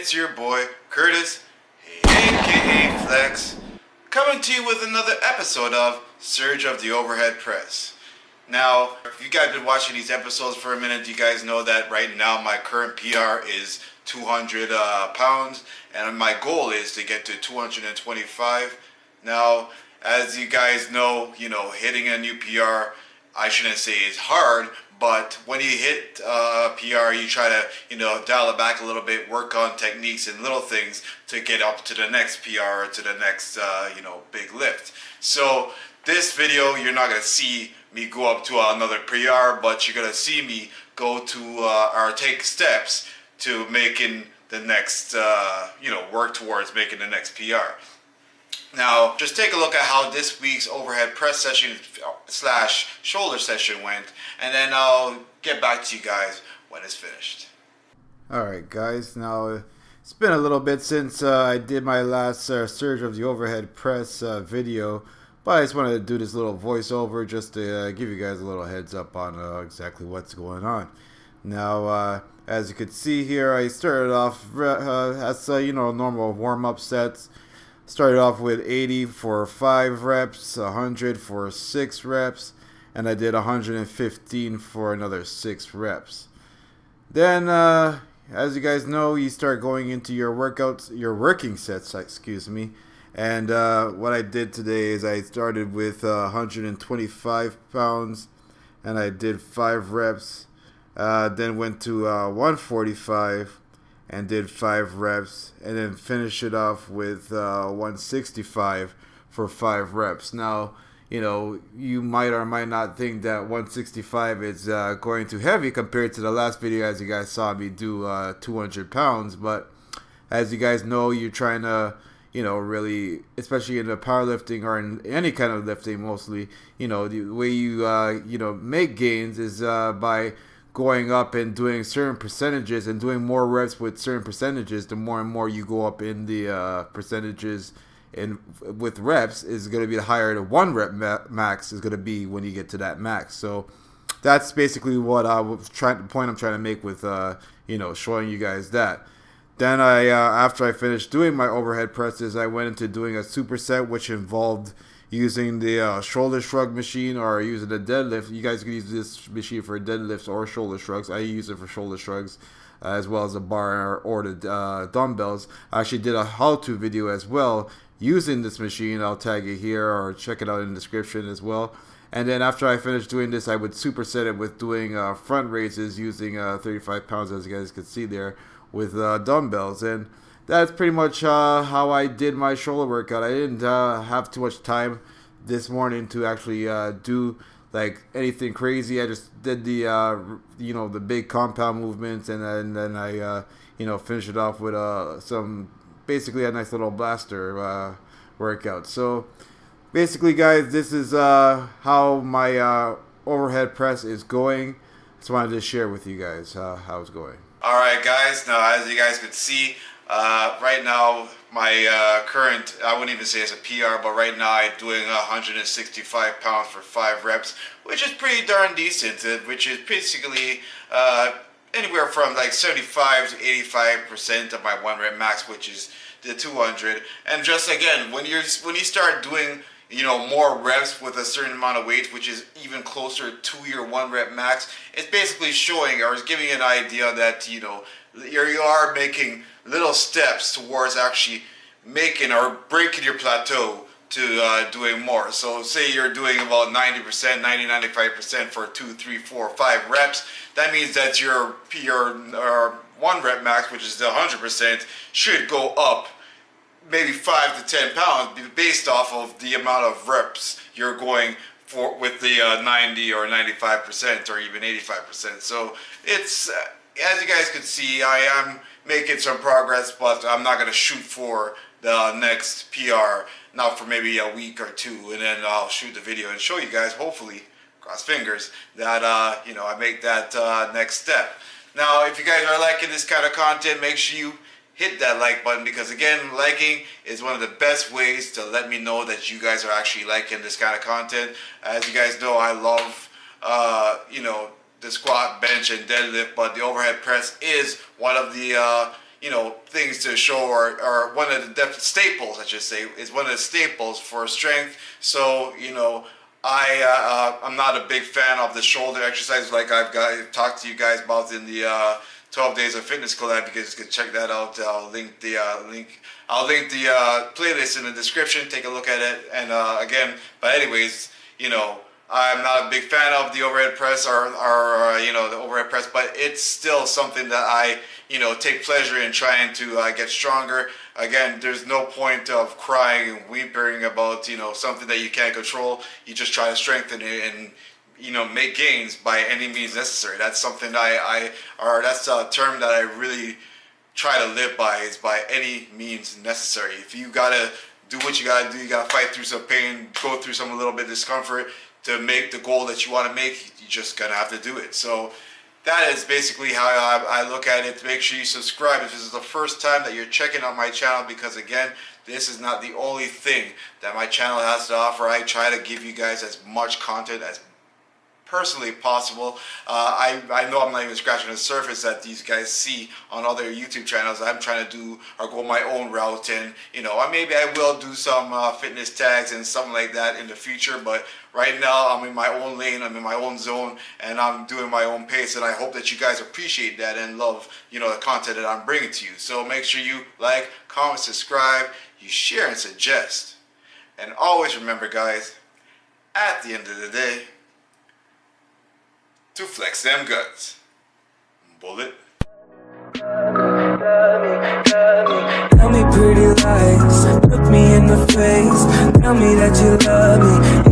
it's your boy Curtis, aka Flex, coming to you with another episode of Surge of the Overhead Press. Now, if you guys been watching these episodes for a minute, you guys know that right now my current PR is 200 pounds, and my goal is to get to 225. Now, as you guys know, hitting a new PR, I shouldn't say is hard, but when you hit PR, you try to, dial it back a little bit, work on techniques and little things to get up to the next PR or to the next, big lift. So this video, you're not going to see me go up to another PR, but you're going to see me go to, or take steps to making the next, work towards making the next PR. Now, just take a look at how this week's overhead press session / shoulder session went, and then I'll get back to you guys when it's finished. Alright guys, now it's been a little bit since I did my last surge of the overhead press video, but I just wanted to do this little voiceover just to give you guys a little heads up on exactly what's going on. Now, as you can see here, I started off as normal warm-up sets. Started off with 80 for 5 reps, 100 for 6 reps, and I did 115 for another 6 reps. Then, as you guys know, you start going into your working sets, and what I did today is I started with 125 pounds, and I did 5 reps, then went to 145, and did 5 reps, and then finish it off with 165 for 5 reps. Now, you might or might not think that 165 is going too heavy compared to the last video, as you guys saw me do 200 pounds. But as you guys know, you're trying to, really, especially in the powerlifting or in any kind of lifting, mostly, the way you, make gains is by going up and doing certain percentages and doing more reps with certain percentages. The more and more you go up in the percentages and with reps is going to be the higher the 1 rep max is going to be when you get to that max. So that's basically what the point I'm trying to make with showing you guys that. Then after I finished doing my overhead presses, I went into doing a superset, which involved using the shoulder shrug machine or using the deadlift. You guys can use this machine for deadlifts or shoulder shrugs. I use it for shoulder shrugs as well as a bar or the dumbbells. I actually did a how-to video as well using this machine. I'll tag it here or check it out in the description as well. And then after I finished doing this, I would superset it with doing front raises using 35 pounds, as you guys can see there, with dumbbells. And that's pretty much how I did my shoulder workout. I didn't have too much time this morning to actually do like anything crazy. I just did the the big compound movements, and then I finished it off with some basically a nice little blaster workout. So basically, guys, this is how my overhead press is going. Just wanted to share with you guys how it's going. All right, guys. Now, as you guys can see, right now my current, I wouldn't even say it's a PR, but right now I'm doing 165 pounds for 5 reps, which is pretty darn decent, which is basically anywhere from like 75 to 85% of my 1 rep max, which is the 200. And just again, when you start doing more reps with a certain amount of weight, which is even closer to your 1 rep max, it's basically showing or is giving you an idea that you are making little steps towards actually making or breaking your plateau to doing more. So say you're doing about 90%, 90-95% for 2, 3, 4, 5 reps. That means that your 1 rep max, which is the 100%, should go up maybe 5 to 10 pounds based off of the amount of reps you're going for with the 90 or 95% or even 85%. So it's as you guys can see, I am making some progress, but I'm not going to shoot for the next PR, not for maybe a week or 2, and then I'll shoot the video and show you guys, hopefully, cross fingers, that I make that next step. Now, if you guys are liking this kind of content, make sure you hit that like button, because again, liking is one of the best ways to let me know that you guys are actually liking this kind of content. As you guys know, I love the squat, bench, and deadlift, but the overhead press is one of the things to show, or one of the staples, I should say, is one of the staples for strength. So I'm not a big fan of the shoulder exercises like I've talked to you guys about in the 12 Days of Fitness collab. You guys can check that out. I'll link the playlist in the description. Take a look at it. And again, but anyways, I'm not a big fan of the overhead press or the overhead press, but it's still something that I take pleasure in trying to get stronger. Again, there's no point of crying and weeping about something that you can't control. You just try to strengthen it and make gains by any means necessary. That's something that's a term that I really try to live by, is by any means necessary. If you gotta do what you gotta do, you gotta fight through some pain, go through some little bit of discomfort to make the goal that you want to make, you just gonna have to do it. So that is basically how I look at it. Make sure you subscribe if this is the first time that you're checking out my channel, because again, this is not the only thing that my channel has to offer. I try to give you guys as much content as personally possible. I know I'm not even scratching the surface that these guys see on other YouTube channels. I'm trying to do or go my own route, and maybe I will do some fitness tags and something like that in the future, but right now I'm in my own lane, I'm in my own zone, and I'm doing my own pace, and I hope that you guys appreciate that and love the content that I'm bringing to you. So make sure you like, comment, subscribe, you share and suggest, and always remember, guys, at the end of the day, to flex them guts. Bullet. Tell me pretty lies, look me in the face. Tell me that you love me.